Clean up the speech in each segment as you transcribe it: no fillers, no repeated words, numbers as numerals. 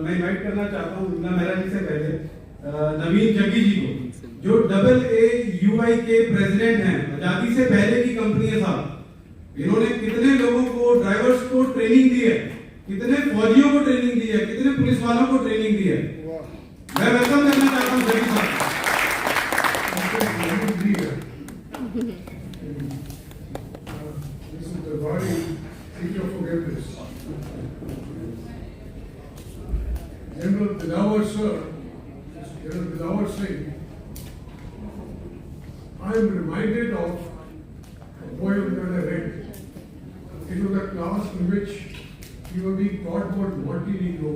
मैं इनवाइट करना चाहता हूँ इंदिरा मेहरा जी से पहले नवीन जग्गी जी को, जो AA के प्रेसिडेंट हैं, आजादी से पहले की कंपनी है साहब। इन्होंने कितने लोगों को, ड्राइवर्स को ट्रेनिंग दी है, कितने फौजियों को ट्रेनिंग दी है, कितने पुलिस वालों को ट्रेनिंग दी है। मैं वेलकम करना चाहता हूँ जग्गी साहब। General Dilawar sir, General Dilawar Singh, I am reminded of a poem that I read. It was a class in which we were being taught about Montenegro,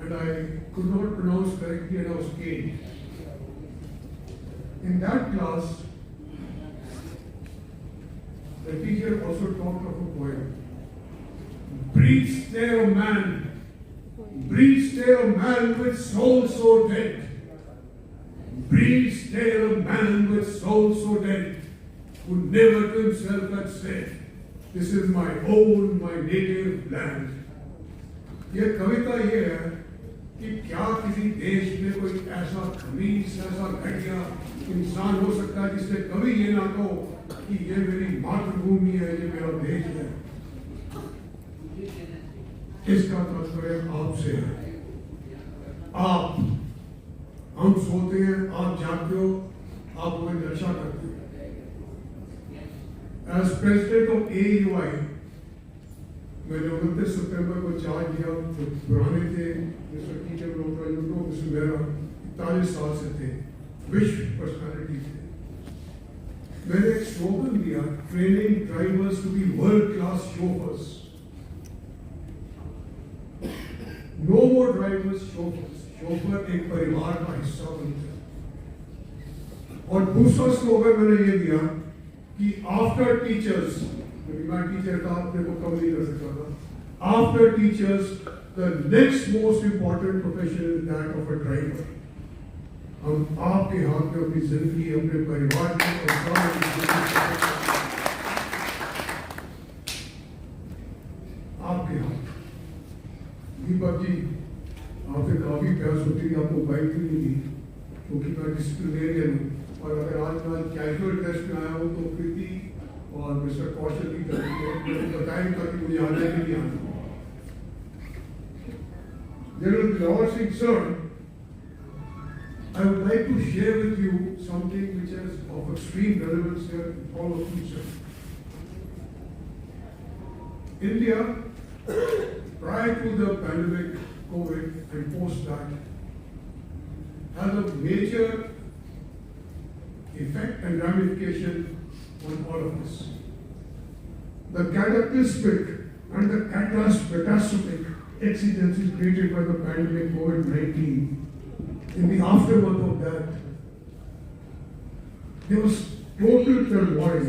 and I could not pronounce correctly and I was caned. In that class, the teacher also talked of a poem. Breathes there a man, breathes there a man with soul so dead. Breathes there a man with soul so dead, who never to himself had said, this is my own, my native land. ये कविता ये है कि क्या किसी देश में कोई ऐसा खमीस, ऐसा घटिया इंसान हो सकता है जिससे कभी ये ना कहो कि ये मेरी मातृभूमि है, ये मेरा देश है। इसका तात्पर्य आपसे है। आप, हम सोते हैं, आप जागते हो, आप हमें रक्षा करते हो। As president of AUI, मैंने 29 सितंबर को चार्ज लिया। जो पुराने थे, मिस्टर टीचर लोग, मिस्टर मेहरा 41 साल से थे, विश्व पर्सनालिटी थे। मैंने एक स्लोगन दिया, training drivers to be world class chauffeurs. No more drivers chauffeurs. Chauffeur एक परिवार का हिस्सा बनता है। और दूसरा स्लोगन मैंने ये दिया कि आफ्टर टीचर्स, मैं टीचर था, अपने को कम नहीं कर सकता था, after teachers the next most important profession is that of a driver. हम आपके हाथ में अपनी जिंदगी, अपने परिवार की आपके हाथ। दीपक जी, आपसे काफी प्यास होती थी, आपको बाइक भी नहीं दी क्योंकि मैं डिसिप्लिनेरियन हूँ। और अगर आज मैं कैजुअल ड्रेस में आया हूँ तो प्रीति और मिस्टर कौशल की तरफ बताएंगे ताकि मुझे आने के लिए आना। General Dilawar Singh sir, I would like to share with you something which is of extreme relevance here in all of you, sir. India, prior to the pandemic, COVID, and post that, has a major effect and ramification on all of us. The cataclysmic and the catastrophic exigencies created by the pandemic COVID-19, in the aftermath of that, there was total turmoil,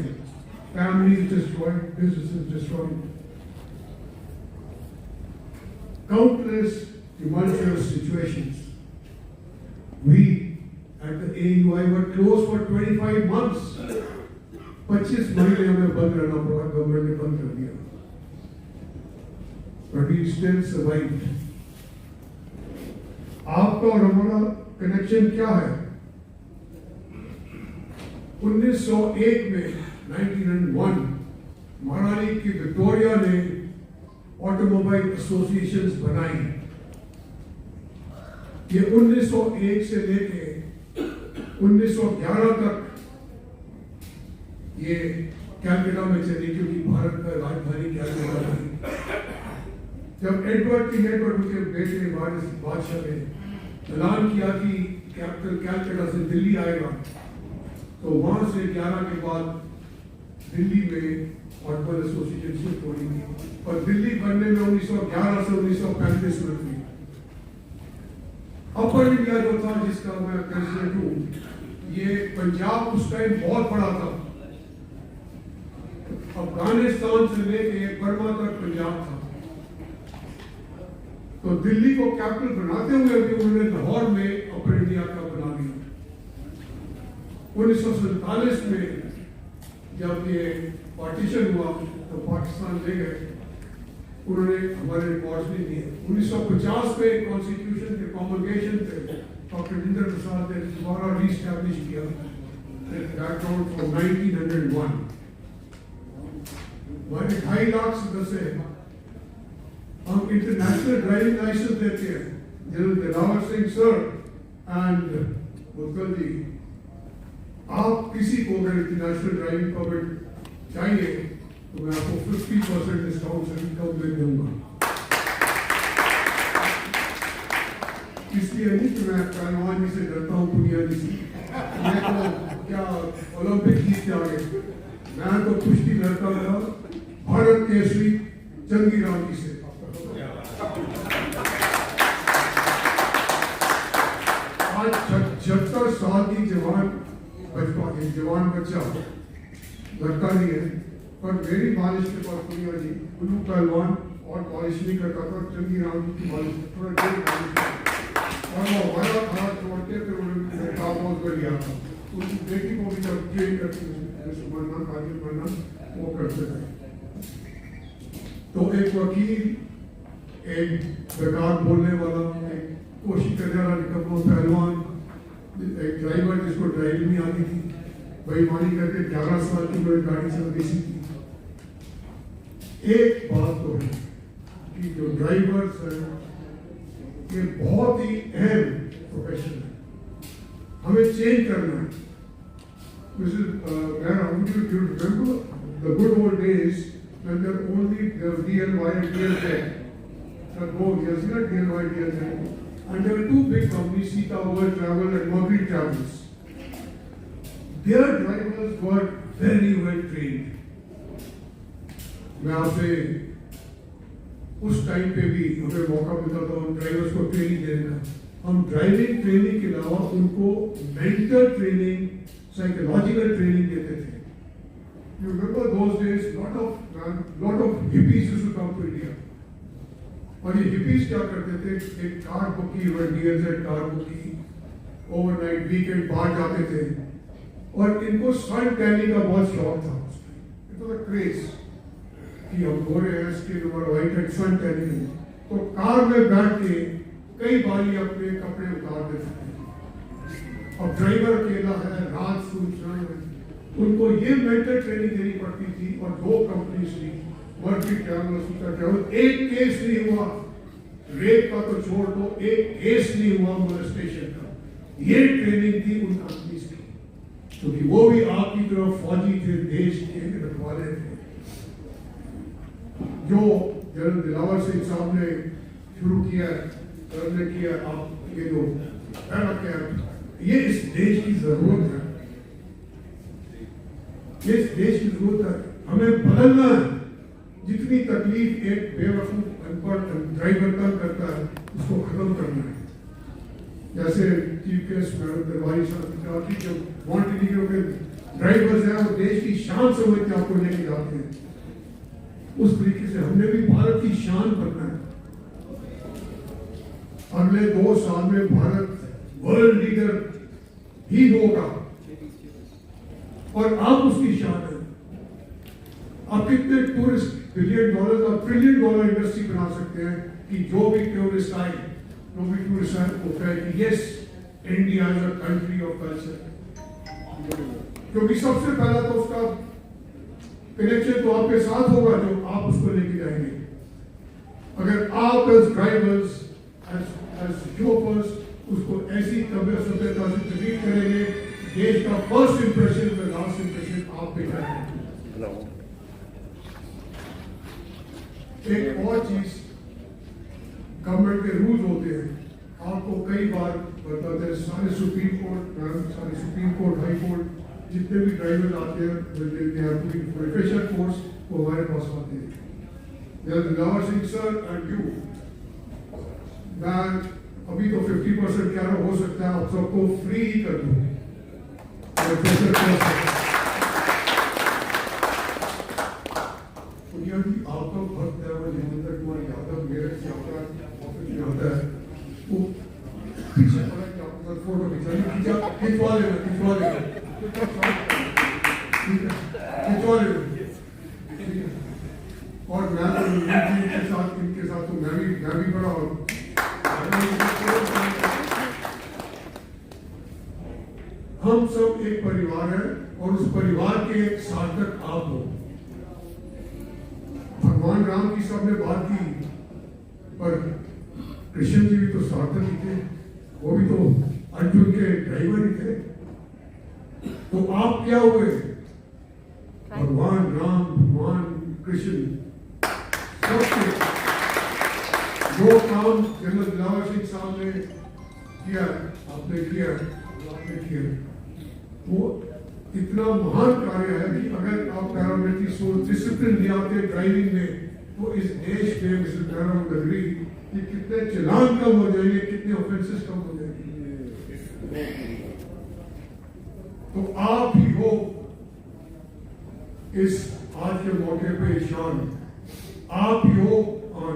families destroyed, businesses destroyed, countless tumultuous situations. We at the AUI were closed for 25 months. 25 महीने हमें बंद रहना पड़ा, government ने बंद कर दिया। But we still survived. आपका और हमारा कनेक्शन क्या है? 1901 में 1901 महारानी की विक्टोरिया ने ऑटोमोबाइल एसोसिएशंस बनाई। ये 1901 से लेके 1911 तक ये कैलकाटा में चली, क्योंकि भारत का राजधानी कैलकाटा थी। जब एडवर्ड किंग एडवर्ड के बेटे बादशाह ने ऐलान किया कि कैपिटल कैलकाटा से दिल्ली आएगा, तो वहां से 11 के बाद दिल्ली में ऑटोमोबाइल एसोसिएशन शिफ्ट होनी थी। और दिल्ली बनने में 1911 से 1935 में थी। अपर इंडिया जो था, जिसका मैं प्रेसिडेंट हूँ, ये पंजाब उस टाइम बहुत बड़ा था। अफगानिस्तान से लेके बर्मा तक पंजाब था। तो दिल्ली को कैपिटल बनाते हुए भी उन्होंने लाहौर में अपर इंडिया का बना दिया। 1947 में जब ये पार्टीशन हुआ तो पाकिस्तान ले गए। उन्होंने हमारे रिकॉर्ड्स नहीं दिए। 1950 में कॉन्स्टिट्यूशन के प्रोमलगेशन पे डॉक्टर राजेंद्र प्रसाद ने दोबारा रीस्टैब्लिश किया बैकग्राउंड फ्रॉम 1901। हमारे 2.5 लाख सदस्य हैं। हम इंटरनेशनल ड्राइविंग लाइसेंस देते हैं। General Dilawar Singh sir and Mudgal ji, आप किसी को अगर इंटरनेशनल ड्राइविंग परमिट चाहिए तो मैं आपको 50% डिस्काउंट से इनकम दे दूंगा। इसलिए नहीं कि मैं पहलवान जी से डरता हूँ, दुनिया जी से। मैं तो क्या ओलंपिक जीत के आगे, मैं तो कुश्ती लड़ता था भारत केसरी जंगी राम जी से। आज 76 साल की जवान बच्चा लगता नहीं है, पर मेरी मालिश के पास दुनिया जी कुल्लू पहलवान और मालिश नहीं करता था, चंगी राम जी की मालिश थोड़ा देर मालिश और वो हमारा हाथ छोड़ते थे। उन्होंने काबूज कर लिया था। उनकी बेटी को भी जब ट्रेन करती बनना काबिल बनना वो करते थे। तो एक वकील, एक बेकार बोलने वाला, एक कोशिश करने वाला निकम्मा पहलवान, एक ड्राइवर जिसको ड्राइविंग नहीं आती थी, बेईमानी करके 11 साल की उम्र गाड़ी चलानी सीखी। एक बात तो है कि जो ड्राइवर्स हैं ये बहुत ही अहम प्रोफेशन है, हमें चेंज करना है। You remember the good old days when there only DLY and DLZ. No, there's not DLY, DLZ. And there were two big companies, Sita World Travel and Mercury Travels. Their drivers were very well trained. मैं आपसे उस time पे भी हमें मौका मिलता था उन ड्राइवर्स को ट्रेनिंग देने का। हम ड्राइविंग ट्रेनिंग के अलावा उनको मेंटल ट्रेनिंग, साइकोलॉजिकल ट्रेनिंग देते थे। You remember those days, lot of hippies used to come to India. और ये हिपीज क्या करते थे, एक कार बुक की, DLZ कार बुक की, ओवरनाइट वीकेंड बाहर जाते थे और इनको सन टैनिंग का बहुत शौक था। इट वाज अ क्रेज कि हम गोरे हैं, स्किन हमारा वाइट है, सन टैनिंग। तो कार में बैठ के कई बारी अपने कपड़े उतार देते थे। अब ड्राइवर अकेला है, रात सुनसान है, उनको ये मेंटल ट्रेनिंग देनी पड़ती थी। और दो कंपनीज थी, मर्क्यूरी ट्रैवल, सीता ट्रैवल, एक केस नहीं हुआ रेप का तो छोड़ दो, एक केस नहीं हुआ मोलेस्टेशन का। ये ट्रेनिंग थी उन कंपनीज की, क्योंकि वो भी आपकी तरफ फौजी थे, देश के रखवाले थे। जो जनरल दिलावर सिंह साहब ने शुरू किया, ने किया, आप ये जो पैरा कैंप, ये इस देश की जरूरत है, ये इस देश की जरूरत है। हमें बदलना है। जितनी तकलीफ एक बेवकूफ अनपढ़ ड्राइवर का करता है, उसको खत्म करना है। जैसे चीफ गेस्ट मैडम दरबारी साहब की जो मॉन्टेनिग्रो के ड्राइवर्स हैं, वो देश की शान समझ के आपको लेके जाते हैं। उस तरीके से हमने भी भारत की शान बनना है। अगले 2 साल में भारत वर्ल्ड लीडर ही होगा और आप उसकी शान है। आप कितने टूरिस्ट $1 बिलियन और $1 ट्रिलियन इंडस्ट्री बना सकते हैं कि जो भी टूरिस्ट आए वो कहे कि yes, India is a country of culture. क्योंकि सबसे पहला तो उसका कनेक्शन तो आपके साथ होगा जो आप उसको लेके जाएंगे। अगर आप एज ड्राइवर्स, एज शोफर्स उसको ऐसी सभ्यता से ट्रीट करेंगे, देश का फर्स्ट इंप्रेशन में लास्ट इंप्रेशन आप पे जाएंगे। एक और चीज, गवर्नमेंट के रूल्स होते हैं, आपको कई बार बताते हैं। सारे सुप्रीम कोर्ट, हाई कोर्ट जितने भी ड्राइवर आते हैं, प्रोफेशनल फोर्स वो हमारे पास आते हैं। Dilawar Singh sir and you, मैं अभी तो 50% क्या हो सकता है, आप सबको फ्री ही कर दूं। आपका भक्त है वो जितेंद्र कुमार यादव, मेरठ से आपका ऑफिस में होता है, वो पीछे पड़ा कि आपका फोटो खिंचवा लेना और मैं के साथ हम सब एक परिवार है और उस परिवार के एक सार्थक आप हो। भगवान राम की सबने बात की, पर कृष्ण जी भी तो सार्थक ही थे, वो भी तो अर्जुन के ड्राइवर ही थे। तो आप क्या हुए? भगवान राम, भगवान कृष्ण सबके जो काम जनरल दिलावर सिंह साहब ने किया, आपने किया, वो इतना महान कार्य है कि अगर आप पैरामिलिट्री सोच डिसिप्लिन ले आते ड्राइविंग में, तो इस देश में मिस्टर पैराम नगरी कि कितने चलान कम हो जाएंगे, कितने ऑफेंसेस कम हो जाएंगे। तो आप ही हो इस आज के मौके पे शान, आप ही हो। और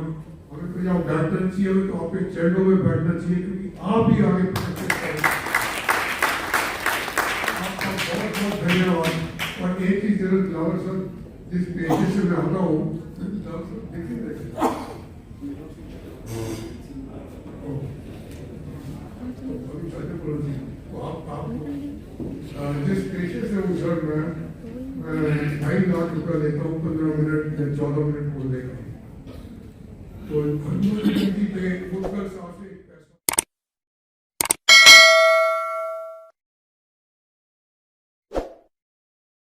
अगर तो आप बैठना चाहिए तो आपके चरणों में बैठना चाहिए, क्योंकि आप ही आगे आपका बहुत बहुत धन्यवाद। और एक ही जरूरत दिलावर सर, जिस पेशे से मैं आता हूँ, जिस पेशे से हूँ सर, मैं 2.5 लाख रुपया लेता हूँ 15 मिनट या 14 मिनट बोलने का। तो हनुमान जयंती पे उत्कर्ष